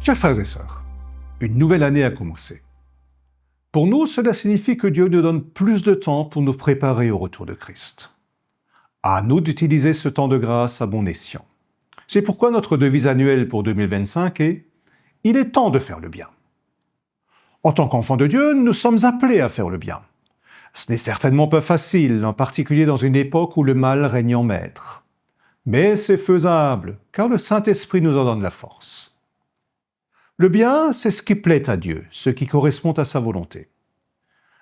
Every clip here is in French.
Chers frères et sœurs, une nouvelle année a commencé. Pour nous, cela signifie que Dieu nous donne plus de temps pour nous préparer au retour de Christ. À nous d'utiliser ce temps de grâce à bon escient. C'est pourquoi notre devise annuelle pour 2025 est « Il est temps de faire le bien ». En tant qu'enfants de Dieu, nous sommes appelés à faire le bien. Ce n'est certainement pas facile, en particulier dans une époque où le mal règne en maître. Mais c'est faisable, car le Saint-Esprit nous en donne la force. Le bien, c'est ce qui plaît à Dieu, ce qui correspond à sa volonté.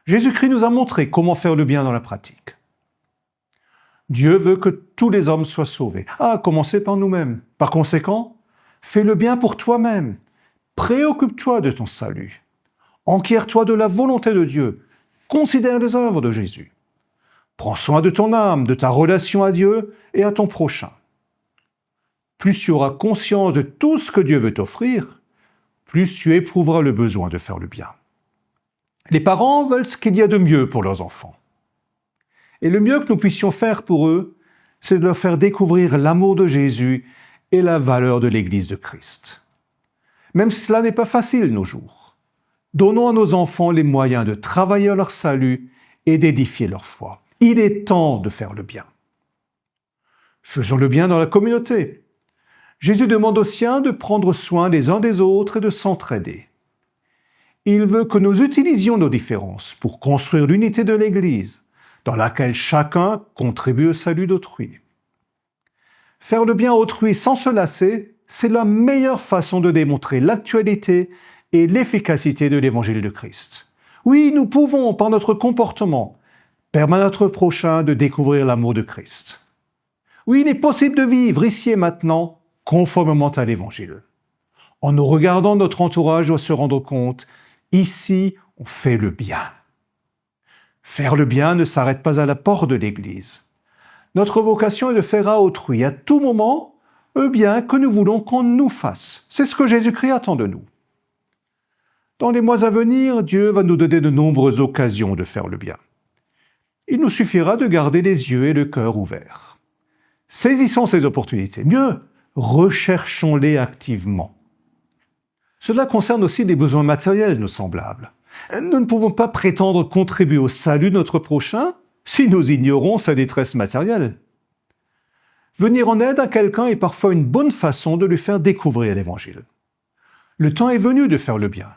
Jésus-Christ nous a montré comment faire le bien dans la pratique. Dieu veut que tous les hommes soient sauvés, à commencer par nous-mêmes. Par conséquent, fais le bien pour toi-même. Préoccupe-toi de ton salut. Enquiers-toi de la volonté de Dieu. Considère les œuvres de Jésus. Prends soin de ton âme, de ta relation à Dieu et à ton prochain. Plus tu auras conscience de tout ce que Dieu veut t'offrir, plus tu éprouveras le besoin de faire le bien. Les parents veulent ce qu'il y a de mieux pour leurs enfants. Et le mieux que nous puissions faire pour eux, c'est de leur faire découvrir l'amour de Jésus et la valeur de l'Église de Christ. Même si cela n'est pas facile nos jours, donnons à nos enfants les moyens de travailler à leur salut et d'édifier leur foi. Il est temps de faire le bien. Faisons le bien dans la communauté. Jésus demande aux siens de prendre soin les uns des autres et de s'entraider. Il veut que nous utilisions nos différences pour construire l'unité de l'Église, dans laquelle chacun contribue au salut d'autrui. Faire le bien à autrui sans se lasser, c'est la meilleure façon de démontrer l'actualité et l'efficacité de l'Évangile de Christ. Oui, nous pouvons, par notre comportement, permettre à notre prochain de découvrir l'amour de Christ. Oui, il est possible de vivre ici et maintenant conformément à l'Évangile. En nous regardant, notre entourage doit se rendre compte, ici, on fait le bien. Faire le bien ne s'arrête pas à la porte de l'Église. Notre vocation est de faire à autrui, à tout moment, le bien que nous voulons qu'on nous fasse. C'est ce que Jésus-Christ attend de nous. Dans les mois à venir, Dieu va nous donner de nombreuses occasions de faire le bien. Il nous suffira de garder les yeux et le cœur ouverts. Saisissons ces opportunités. Mieux, recherchons-les activement. Cela concerne aussi les besoins matériels de nos semblables. Nous ne pouvons pas prétendre contribuer au salut de notre prochain si nous ignorons sa détresse matérielle. Venir en aide à quelqu'un est parfois une bonne façon de lui faire découvrir l'Évangile. Le temps est venu de faire le bien.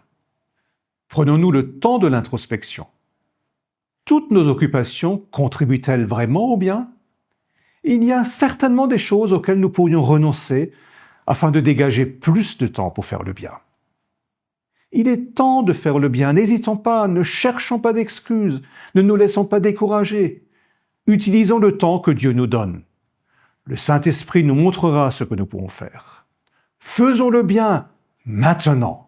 Prenons-nous le temps de l'introspection. Toutes nos occupations contribuent-elles vraiment au bien ? Il y a certainement des choses auxquelles nous pourrions renoncer afin de dégager plus de temps pour faire le bien. Il est temps de faire le bien. N'hésitons pas, ne cherchons pas d'excuses, ne nous laissons pas décourager. Utilisons le temps que Dieu nous donne. Le Saint-Esprit nous montrera ce que nous pouvons faire. Faisons le bien maintenant.